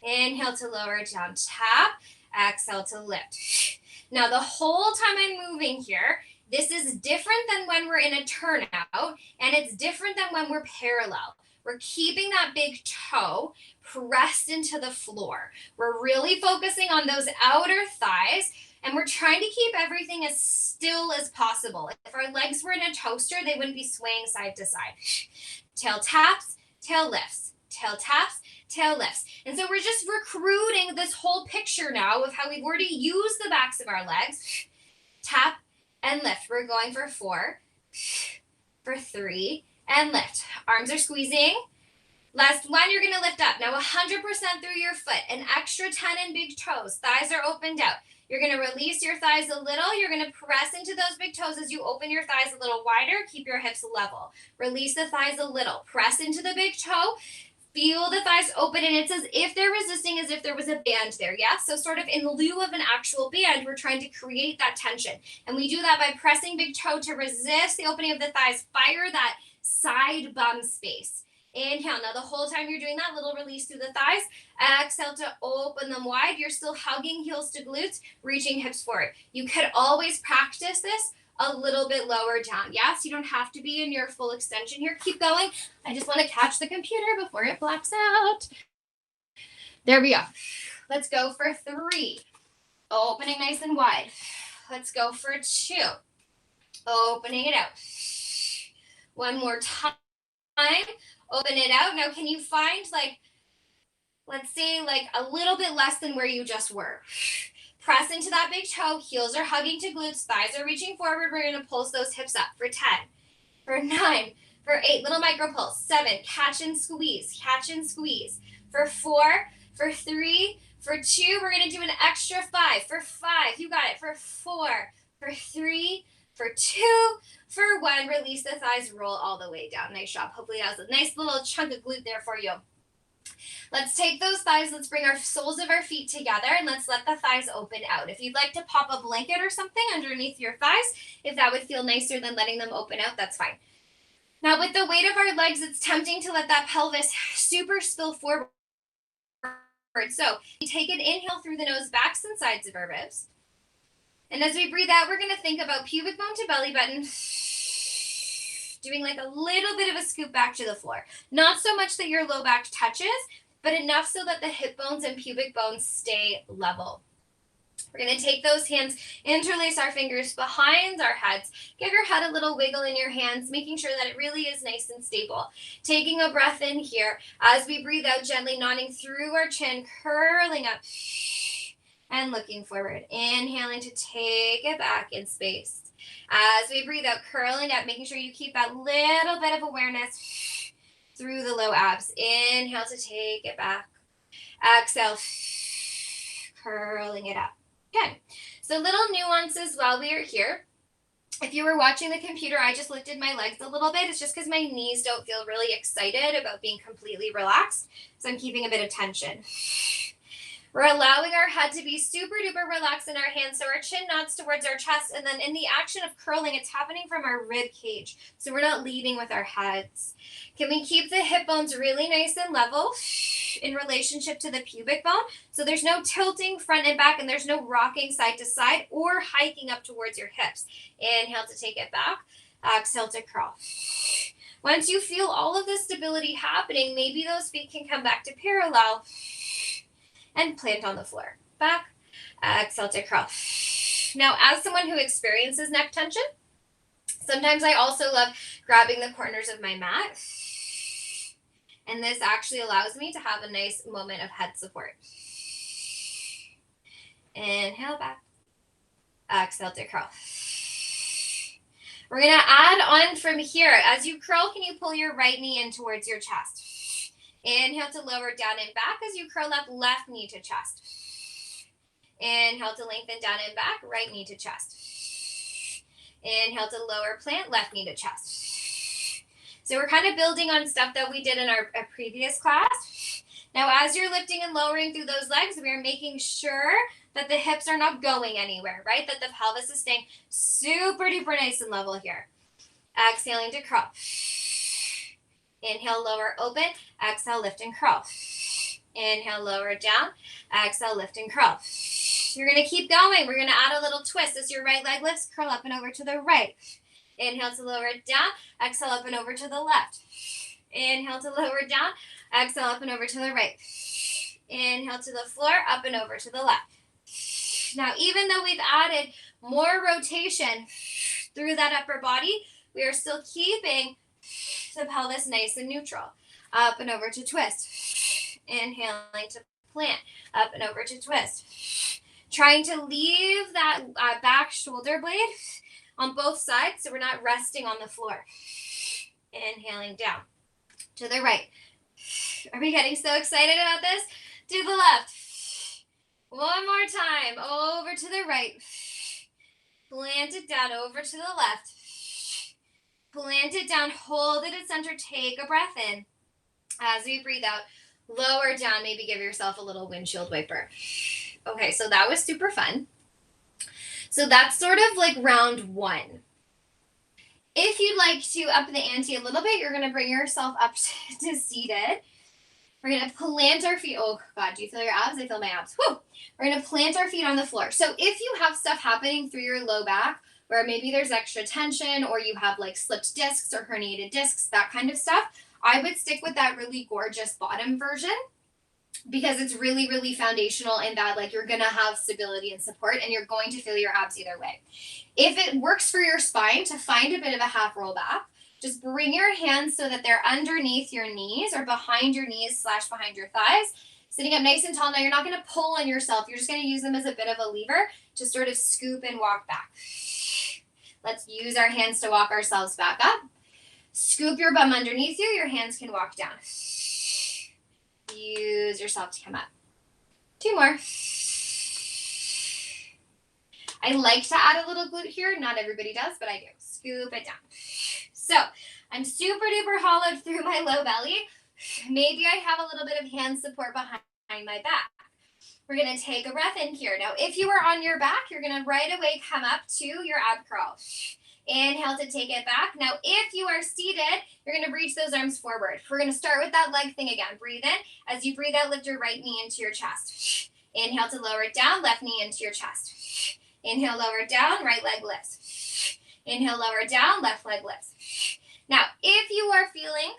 Inhale to lower down, tap. Exhale to lift. Now the whole time I'm moving here, this is different than when we're in a turnout, and it's different than when we're parallel. We're keeping that big toe pressed into the floor. We're really focusing on those outer thighs, and we're trying to keep everything as still as possible. If our legs were in a toaster, they wouldn't be swaying side to side. Tail taps, tail lifts, tail taps, tail lifts. And so we're just recruiting this whole picture now of how we've already used the backs of our legs. Tap and lift. We're going for 4, for 3, and lift. Arms are squeezing. Last one, you're going to lift up. Now 100% through your foot, an extra 10 in big toes. Thighs are opened out. You're going to release your thighs a little. You're going to press into those big toes as you open your thighs a little wider. Keep your hips level. Release the thighs a little. Press into the big toe. Feel the thighs open, and it's as if they're resisting, as if there was a band there, yeah? So sort of in lieu of an actual band, we're trying to create that tension. And we do that by pressing big toe to resist the opening of the thighs. Fire that side bum space. Inhale. Now the whole time you're doing that, little release through the thighs. Exhale to open them wide. You're still hugging heels to glutes, reaching hips forward. You could always practice this a little bit lower down. Yes, you don't have to be in your full extension here. Keep going. I just want to catch the computer before it blacks out. There we go. Let's go for 3. Opening nice and wide. Let's go for 2. Opening it out. One more time. Open it out. Now, can you find, like, let's say, like a little bit less than where you just were? Press into that big toe. Heels are hugging to glutes. Thighs are reaching forward. We're going to pulse those hips up for 10, for 9, for 8. Little micro pulse. 7. Catch and squeeze. Catch and squeeze. For 4, for 3, for 2. We're going to do an extra 5. For 5. You got it. For 4, for 3, for 2, for 1. Release the thighs. Roll all the way down. Nice job. Hopefully that was a nice little chunk of glute there for you. Let's take those thighs, let's bring our soles of our feet together, and let's let the thighs open out. If you'd like to pop a blanket or something underneath your thighs, if that would feel nicer than letting them open out, that's fine. Now with the weight of our legs, it's tempting to let that pelvis super spill forward. So we take an inhale through the nose, backs and sides of our ribs. And as we breathe out, we're going to think about pubic bone to belly button, doing like a little bit of a scoop back to the floor. Not so much that your low back touches, but enough so that the hip bones and pubic bones stay level. We're going to take those hands, interlace our fingers behind our heads. Give your head a little wiggle in your hands, making sure that it really is nice and stable. Taking a breath in here. As we breathe out, gently nodding through our chin, curling up and looking forward. Inhaling to take it back in space. As we breathe out, curling up, making sure you keep that little bit of awareness through the low abs. Inhale to take it back. Exhale, curling it up. Good. So little nuances while we are here. If you were watching the computer, I just lifted my legs a little bit. It's just because my knees don't feel really excited about being completely relaxed. So I'm keeping a bit of tension. We're allowing our head to be super duper relaxed in our hands, so our chin nods towards our chest, and then in the action of curling, it's happening from our rib cage, so we're not leading with our heads. Can we keep the hip bones really nice and level in relationship to the pubic bone? So there's no tilting front and back, and there's no rocking side to side or hiking up towards your hips. Inhale to take it back. Exhale to curl. Once you feel all of this stability happening, maybe those feet can come back to parallel and plant on the floor. Back, exhale to curl. Now, as someone who experiences neck tension, sometimes I also love grabbing the corners of my mat. And this actually allows me to have a nice moment of head support. Inhale back. Exhale to curl. We're going to add on from here. As you curl, can you pull your right knee in towards your chest? Inhale to lower down and back as you curl up, left knee to chest. Inhale to lengthen down and back, right knee to chest. Inhale to lower plant, left knee to chest. So we're kind of building on stuff that we did in our previous class. Now, as you're lifting and lowering through those legs, we are making sure that the hips are not going anywhere, right? That the pelvis is staying super duper nice and level here. Exhaling to curl. Inhale, lower, open. Exhale, lift and curl. Inhale, lower, down. Exhale, lift and curl. You're going to keep going. We're going to add a little twist as your right leg lifts, curl up and over to the right. Inhale to lower it down. Exhale, up and over to the left. Inhale to lower it down. Exhale, up and over to the right. Inhale to the floor, up and over to the left. Now, even though we've added more rotation through that upper body, we are still keeping the pelvis nice and neutral. Up and over to twist. Inhaling to plant. Up and over to twist. Trying to leave that back shoulder blade on both sides so we're not resting on the floor. Inhaling down to the right. Are we getting so excited about this? To the left. One more time. Over to the right. Plant it down over to the left. Plant it down, hold it at center, take a breath in. As we breathe out, lower down, maybe give yourself a little windshield wiper. Okay, so that was super fun. So that's sort of like round one. If you'd like to up the ante a little bit, you're going to bring yourself up to seated. We're going to plant our feet. Oh, God, do you feel your abs? I feel my abs. Whew. We're going to plant our feet on the floor. So if you have stuff happening through your low back, where maybe there's extra tension or you have like slipped discs or herniated discs, that kind of stuff, I would stick with that really gorgeous bottom version because it's really, really foundational in that like you're going to have stability and support and you're going to feel your abs either way. If it works for your spine to find a bit of a half roll back, just bring your hands so that they're underneath your knees or behind your knees / behind your thighs. Sitting up nice and tall. Now you're not going to pull on yourself. You're just going to use them as a bit of a lever to sort of scoop and walk back. Let's use our hands to walk ourselves back up. Scoop your bum underneath you. Your hands can walk down. Use yourself to come up. 2 more. I like to add a little glute here. Not everybody does, but I do. Scoop it down. So I'm super duper hollowed through my low belly. Maybe I have a little bit of hand support behind my back. We're going to take a breath in here. Now, if you are on your back, you're going to right away come up to your ab curl. Inhale to take it back. Now, if you are seated, you're going to reach those arms forward. We're going to start with that leg thing again. Breathe in. As you breathe out, lift your right knee into your chest. Inhale to lower it down, left knee into your chest. Inhale, lower down, right leg lifts. Inhale, lower down, left leg lifts. Now, if you are feeling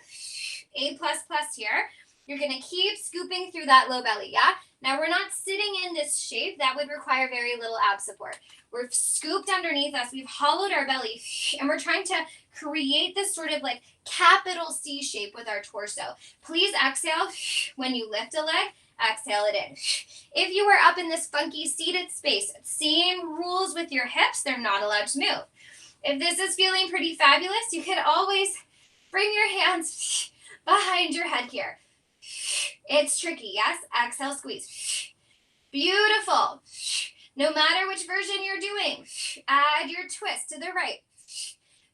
A++ here, You're going to keep scooping through that low belly, yeah? Now, we're not sitting in this shape. That would require very little ab support. We're scooped underneath us. We've hollowed our belly, and we're trying to create this sort of like capital C shape with our torso. Please exhale when you lift a leg. Exhale it in. If you are up in this funky seated space, same rules with your hips. They're not allowed to move. If this is feeling pretty fabulous, you can always bring your hands behind your head here. It's tricky, yes? Exhale, squeeze. Beautiful. No matter which version you're doing, add your twist to the right.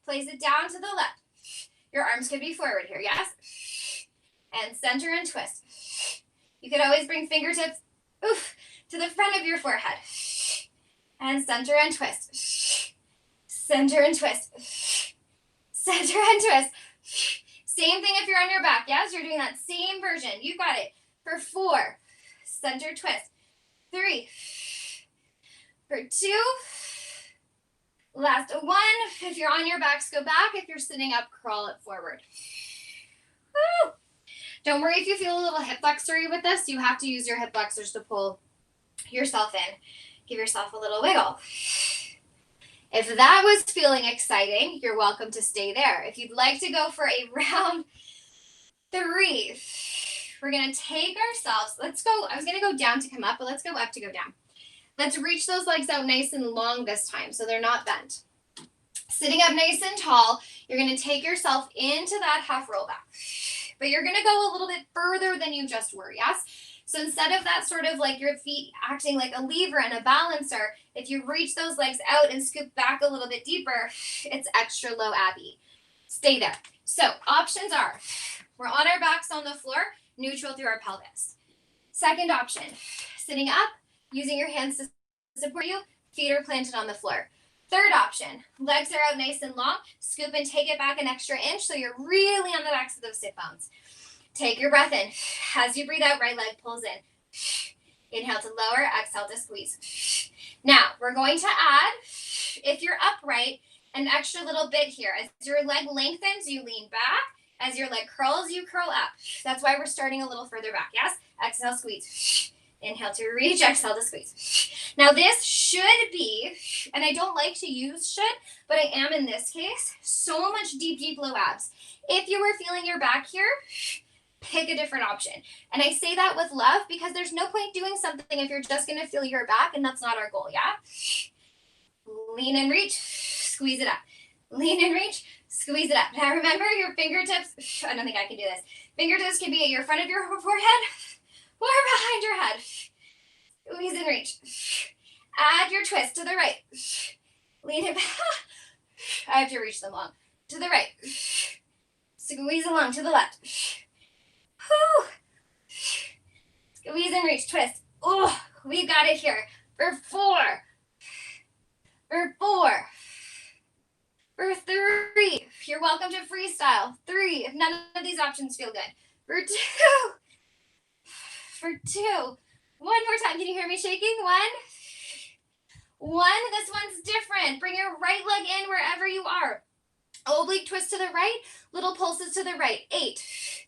Place it down to the left. Your arms could be forward here, yes? And center and twist. You could always bring fingertips to the front of your forehead. And center and twist. Center and twist. Center and twist. Same thing if you're on your back, yes? You're doing that same version. You got it. For 4, center twist. 3, for 2, last 1. If you're on your backs, go back. If you're sitting up, crawl it forward. Woo! Don't worry if you feel a little hip flexory with this. You have to use your hip flexors to pull yourself in. Give yourself a little wiggle. If that was feeling exciting, you're welcome to stay there. If you'd like to go for a round 3, we're going to take ourselves. Let's go. I was going to go down to come up, but let's go up to go down. Let's reach those legs out nice and long this time so they're not bent. Sitting up nice and tall, you're going to take yourself into that half roll back. But you're going to go a little bit further than you just were, yes? So instead of that sort of like your feet acting like a lever and a balancer, if you reach those legs out and scoop back a little bit deeper, it's extra low abby. Stay there. So options are, we're on our backs on the floor, neutral through our pelvis. Second option, sitting up, using your hands to support you, feet are planted on the floor. Third option, legs are out nice and long, scoop and take it back an extra inch so you're really on the backs of those sit bones. Take your breath in. As you breathe out, right leg pulls in. Inhale to lower, exhale to squeeze. Now, we're going to add, if you're upright, an extra little bit here. As your leg lengthens, you lean back. As your leg curls, you curl up. That's why we're starting a little further back, yes? Exhale, squeeze. Inhale to reach, exhale to squeeze. Now this should be, and I don't like to use should, but I am in this case, so much deep low abs. If you were feeling your back here, pick a different option. And I say that with love because there's no point doing something if you're just going to feel your back, and that's not our goal, yeah? Lean and reach, squeeze it up. Lean and reach, squeeze it up. Now remember your fingertips, I don't think I can do this. Fingertips can be at your front of your forehead or behind your head. Squeeze and reach. Add your twist to the right. Lean it back. I have to reach them long. To the right. Squeeze along to the left. Whew. Squeeze and reach, twist. Oh, we got it here. For 4. For 4. For 3. You're welcome to freestyle. 3, if none of these options feel good. For 2. For 2. One more time. Can you hear me shaking? 1. This one's different. Bring your right leg in wherever you are. Oblique twist to the right. Little pulses to the right. 8,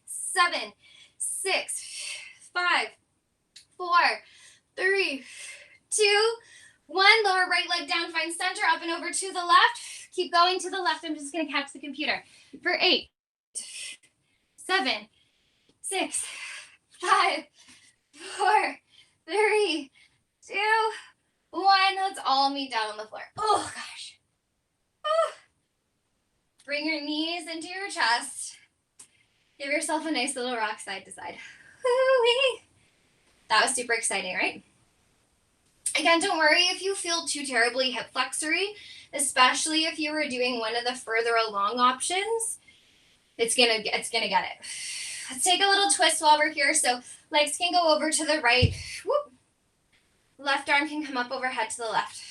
7, 6, 5, 4, 3, 2, 1. Lower right leg down. Find center. Up and over to the left. Keep going to the left. I'm just going to catch the computer. For 8, 7, 6, 5, 4, 3, 2, 1. Let's all meet down on the floor. Oh, gosh. Oh. Bring your knees into your chest. Give yourself a nice little rock side to side. Woo-wee. That was super exciting, right? Again, don't worry if you feel too terribly hip flexory, especially if you were doing one of the further along options. It's gonna get it. Let's take a little twist while we're here. So legs can go over to the right. Whoop. Left arm can come up overhead to the left.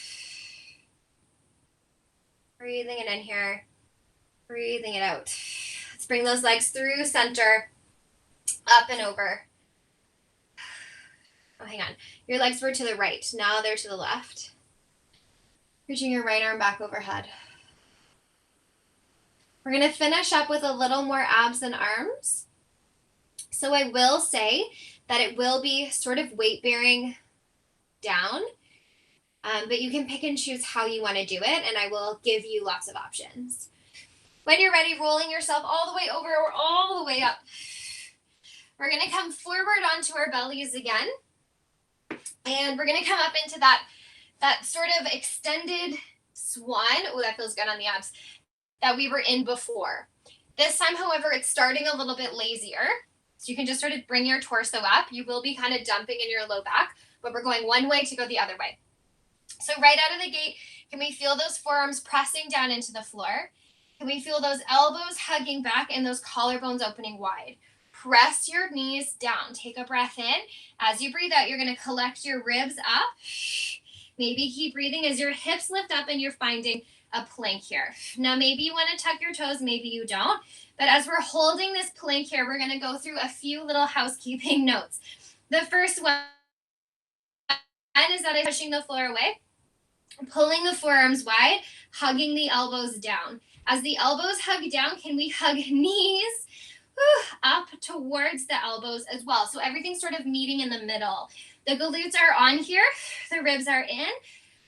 Breathing it in here. Breathing it out. Let's bring those legs through center, up and over. Oh, hang on. Your legs were to the right. Now they're to the left. Reaching your right arm back overhead. We're going to finish up with a little more abs and arms. So I will say that it will be sort of weight bearing down, but you can pick and choose how you want to do it, and I will give you lots of options. When you're ready, rolling yourself all the way over or all the way up. We're going to come forward onto our bellies again, and we're going to come up into that sort of extended swan. Oh, that feels good on the abs, that we were in before. This time, however, it's starting a little bit lazier. So you can just sort of bring your torso up. You will be kind of dumping in your low back, but we're going one way to go the other way. So right out of the gate, can we feel those forearms pressing down into the floor? Can we feel those elbows hugging back and those collarbones opening wide? Press your knees down. Take a breath in. As you breathe out, you're going to collect your ribs up. Maybe keep breathing as your hips lift up and you're finding a plank here. Now, maybe you want to tuck your toes, maybe you don't. But as we're holding this plank here, we're going to go through a few little housekeeping notes. The first one is that I'm pushing the floor away, pulling the forearms wide, hugging the elbows down. As the elbows hug down, can we hug knees up towards the elbows as well? So everything's sort of meeting in the middle. The glutes are on here. The ribs are in.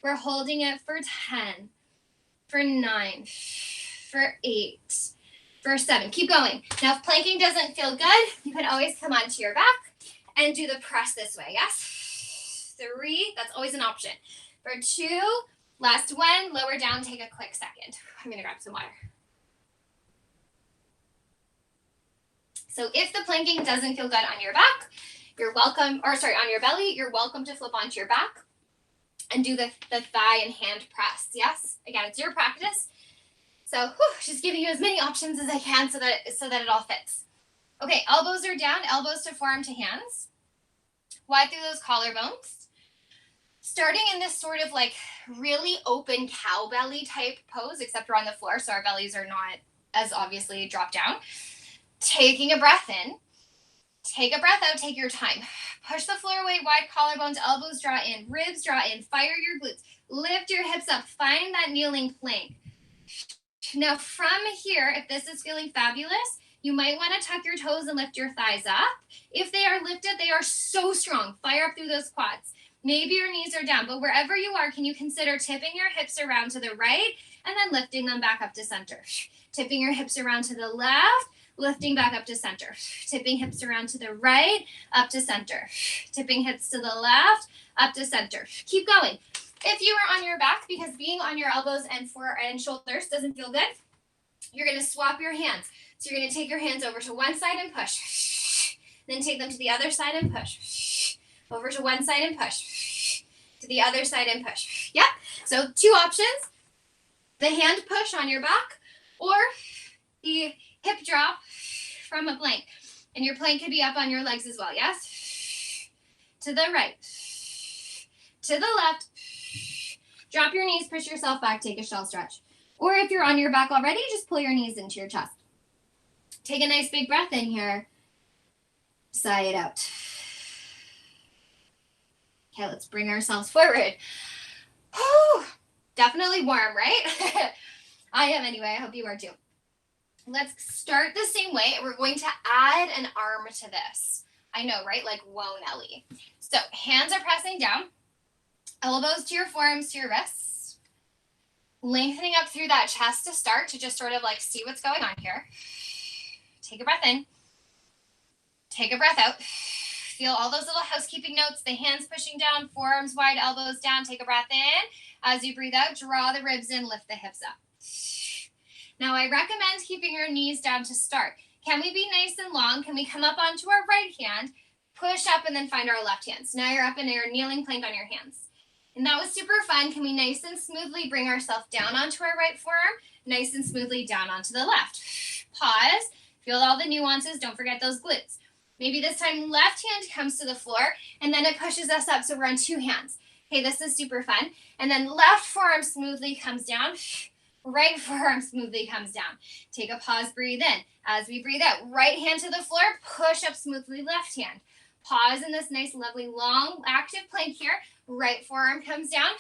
We're holding it for 10, for 9, for 8, for 7. Keep going. Now, if planking doesn't feel good, you can always come onto your back and do the press this way. Yes? 3, that's always an option. For 2, last one, lower down, take a quick second. I'm going to grab some water. So if the planking doesn't feel good on your back, you're welcome, or sorry, on your belly, you're welcome to flip onto your back and do the thigh and hand press. Yes? Again, it's your practice. So just giving you as many options as I can so that it all fits. Okay, elbows are down, elbows to forearm to hands. Wide through those collarbones. Starting in this sort of like really open cow belly type pose, except we're on the floor, so our bellies are not as obviously dropped down. Taking a breath in. Take a breath out, take your time. Push the floor away, wide collarbones, elbows draw in, ribs draw in, fire your glutes. Lift your hips up, find that kneeling plank. Now from here, if this is feeling fabulous, you might want to tuck your toes and lift your thighs up. If they are lifted, they are so strong. Fire up through those quads. Maybe your knees are down, but wherever you are, can you consider tipping your hips around to the right and then lifting them back up to center? Tipping your hips around to the left, lifting back up to center. Tipping hips around to the right, up to center. Tipping hips to the left, up to center. Keep going. If you are on your back, because being on your elbows and shoulders doesn't feel good, you're going to swap your hands. So you're going to take your hands over to one side and push. Then take them to the other side and push. Over to one side and push. To the other side and push. Yep. So 2 options. The hand push on your back or the hip drop from a plank. And your plank could be up on your legs as well, yes? To the right. To the left. Drop your knees, push yourself back, take a shell stretch. Or if you're on your back already, just pull your knees into your chest. Take a nice big breath in here. Sigh it out. Okay, let's bring ourselves forward. Whew, definitely warm, right? I am anyway. I hope you are too. Let's start the same way. We're going to add an arm to this. I know, right? Like, whoa, Nelly. So hands are pressing down. Elbows to your forearms, to your wrists. Lengthening up through that chest to start, to just sort of like see what's going on here. Take a breath in. Take a breath out. Feel all those little housekeeping notes, the hands pushing down, forearms wide, elbows down. Take a breath in. As you breathe out, draw the ribs in, lift the hips up. Now, I recommend keeping your knees down to start. Can we be nice and long? Can we come up onto our right hand, push up, and then find our left hand? So now you're up in your kneeling plank on your hands. And that was super fun. Can we nice and smoothly bring ourselves down onto our right forearm, nice and smoothly down onto the left? Pause. Feel all the nuances. Don't forget those glutes. Maybe this time left hand comes to the floor, and then it pushes us up, so we're on 2 hands. Okay, this is super fun. And then left forearm smoothly comes down. Right forearm smoothly comes down. Take a pause, breathe in. As we breathe out, right hand to the floor, push up smoothly, left hand. Pause in this nice, lovely, long, active plank here. Right forearm comes down.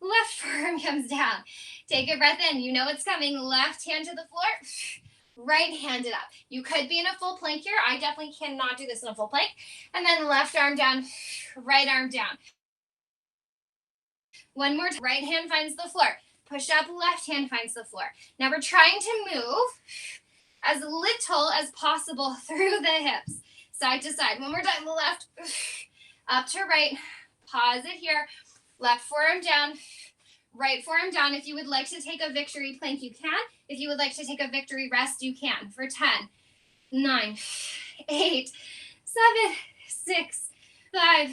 Left forearm comes down. Take a breath in. You know what's coming. Left hand to the floor. right-handed up. You could be in a full plank here. I definitely cannot do this in a full plank. And then left arm down, right arm down. One more time. Right hand finds the floor. Push up, left hand finds the floor. Now we're trying to move as little as possible through the hips, side to side. One more time, left, up to right. Pause it here. Left forearm down, right forearm down. If you would like to take a victory plank, you can. If you would like to take a victory rest, you can. For 10, 9, 8, 7, 6, 5,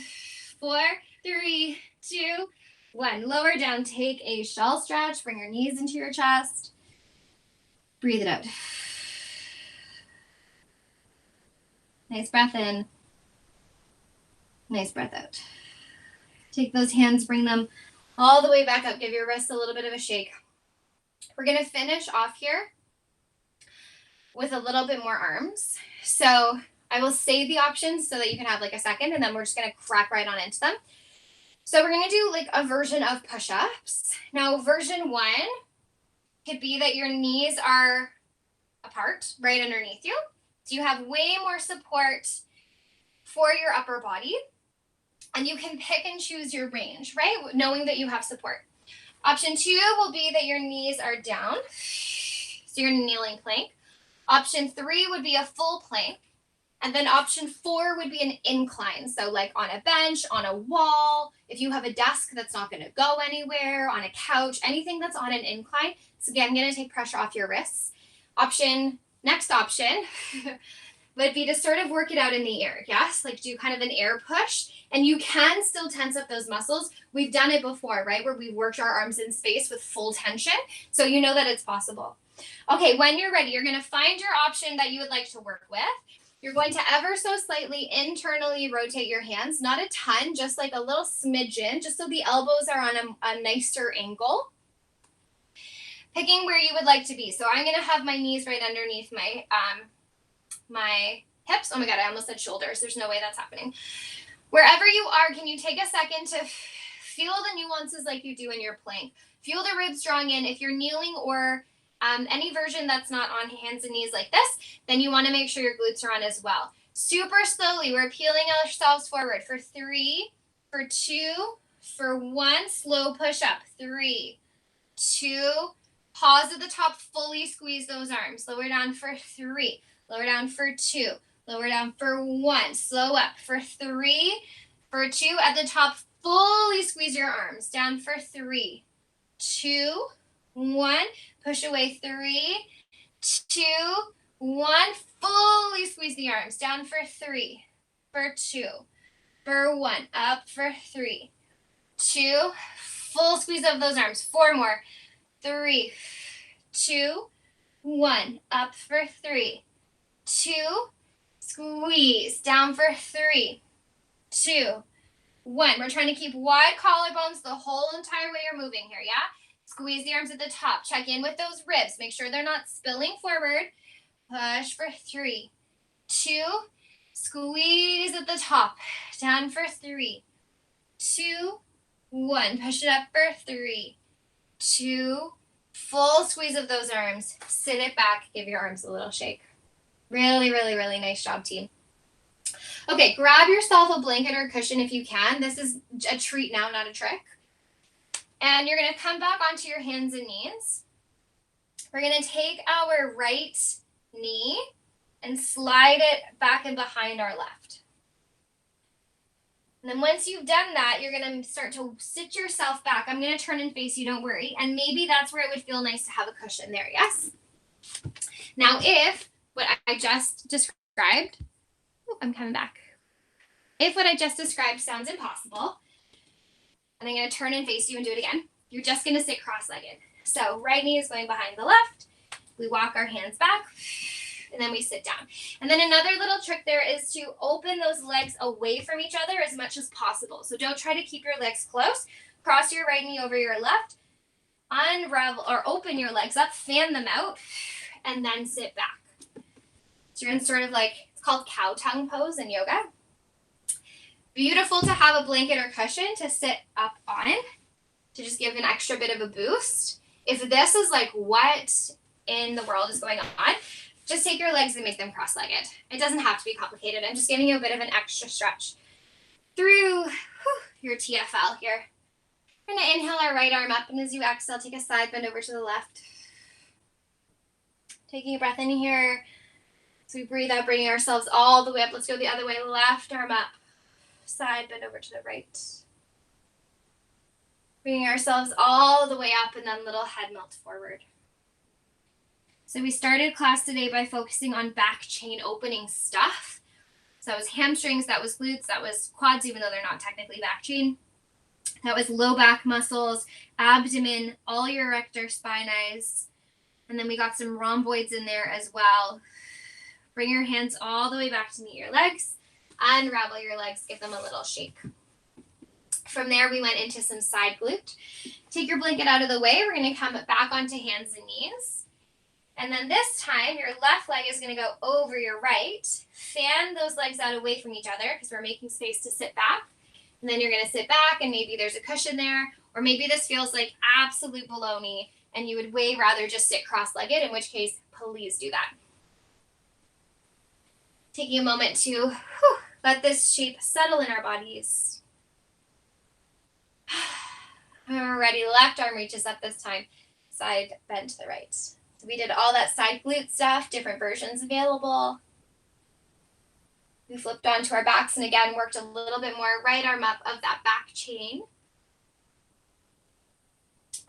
4, 3, 2, 1. Lower down. Take a shell stretch. Bring your knees into your chest. Breathe it out. Nice breath in. Nice breath out. Take those hands, bring them all the way back up. Give your wrists a little bit of a shake. We're going to finish off here with a little bit more arms. So I will say the options so that you can have like a second, and then we're just going to crack right on into them. So we're going to do like a version of push-ups. Now, version 1 could be that your knees are apart, right underneath you. So you have way more support for your upper body. And you can pick and choose your range, right? Knowing that you have support. Option 2 will be that your knees are down. So you're in a kneeling plank. Option 3 would be a full plank. And then option 4 would be an incline. So like on a bench, on a wall, if you have a desk that's not going to go anywhere, on a couch, anything that's on an incline. It's again going to take pressure off your wrists. Next option would be to sort of work it out in the air. Yes, like do kind of an air push, and you can still tense up those muscles. We've done it before, right? Where we've worked our arms in space with full tension. So you know that it's possible. Okay, when you're ready, you're going to find your option that you would like to work with. You're going to ever so slightly internally rotate your hands, not a ton, just like a little smidgen, just so the elbows are on a nicer angle. Picking where you would like to be. So I'm going to have my knees right underneath my hips. Oh my God, I almost said shoulders. There's no way that's happening. Wherever you are, can you take a second to feel the nuances like you do in your plank? Feel the ribs drawing in. If you're kneeling or any version that's not on hands and knees like this, then you want to make sure your glutes are on as well. Super slowly, we're peeling ourselves forward for 3, for 2, for 1. Slow push up. 3, 2. Pause at the top. Fully squeeze those arms. Lower down for 3. Lower down for 2. Lower down for 1. Slow up for 3. For 2. At the top, fully squeeze your arms. Down for 3, 2, 1. Push away. 3, 2, 1. Fully squeeze the arms. Down for 3, for 2, for 1. Up for 3, 2. Full squeeze of those arms. 4 more. 3, 2, 1. Up for 3, 2. Squeeze. Down for 3, 2, 1. We're trying to keep wide collarbones the whole entire way you're moving here, yeah? Squeeze the arms at the top. Check in with those ribs. Make sure they're not spilling forward. Push for 3, 2. Squeeze at the top. Down for 3, 2, 1. Push it up for 3, 2. Full squeeze of those arms. Sit it back. Give your arms a little shake. Really, really, really nice job, team. Okay, grab yourself a blanket or cushion if you can. This is a treat now, not a trick. And you're going to come back onto your hands and knees. We're going to take our right knee and slide it back and behind our left. And then once you've done that, you're going to start to sit yourself back. I'm going to turn and face you, don't worry. And maybe that's where it would feel nice to have a cushion there, yes? Now, if what I just described, I'm coming back. If what I just described sounds impossible, and I'm going to turn and face you and do it again, you're just going to sit cross-legged. So right knee is going behind the left. We walk our hands back, and then we sit down. And then another little trick there is to open those legs away from each other as much as possible. So don't try to keep your legs close. Cross your right knee over your left. Unravel or open your legs up, fan them out, and then sit back. So you're in sort of like, it's called cow tongue pose in yoga. Beautiful to have a blanket or cushion to sit up on to just give an extra bit of a boost. If this is like, what in the world is going on? just take your legs and make them cross-legged. It doesn't have to be complicated. I'm just giving you a bit of an extra stretch through your TFL here. We're going to inhale our right arm up, and as you exhale, take a side bend over to the left. Taking a breath in here. So we breathe out, bringing ourselves all the way up. Let's go the other way. Left arm up. Side bend over to the right. Bringing ourselves all the way up, and then little head melt forward. So we started class today by focusing on back chain opening stuff. So that was hamstrings, that was glutes, that was quads, even though they're not technically back chain. That was low back muscles, abdomen, all your erector spinae. And then we got some rhomboids in there as well. Bring your hands all the way back to meet your legs. Unravel your legs, give them a little shake. From there, we went into some side glute. Take your blanket out of the way. We're going to come back onto hands and knees. And then this time, your left leg is going to go over your right. Fan those legs out away from each other because we're making space to sit back. And then you're going to sit back, and maybe there's a cushion there. Or maybe this feels like absolute baloney, and you would way rather just sit cross-legged, in which case, please do that. Taking a moment to let this shape settle in our bodies. When we're ready, left arm reaches up this time. Side bend to the right. So we did all that side glute stuff, different versions available. We flipped onto our backs and again worked a little bit more right arm up of that back chain.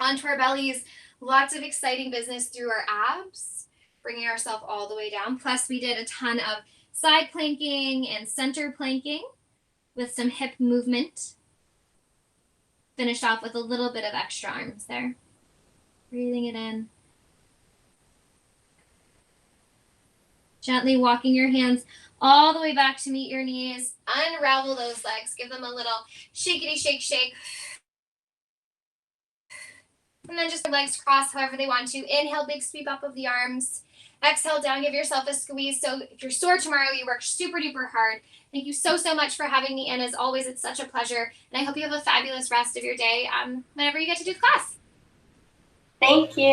Onto our bellies, lots of exciting business through our abs, bringing ourselves all the way down. Plus we did a ton of side planking and center planking with some hip movement. Finished off with a little bit of extra arms there. Breathing it in. Gently walking your hands all the way back to meet your knees. Unravel those legs. Give them a little shakety shake shake. And then just legs cross however they want to. Inhale, big sweep up of the arms. Exhale down, give yourself a squeeze. So if you're sore tomorrow, you work super duper hard. Thank you so much for having me in. As always, it's such a pleasure. And I hope you have a fabulous rest of your day whenever you get to do class. Thank you.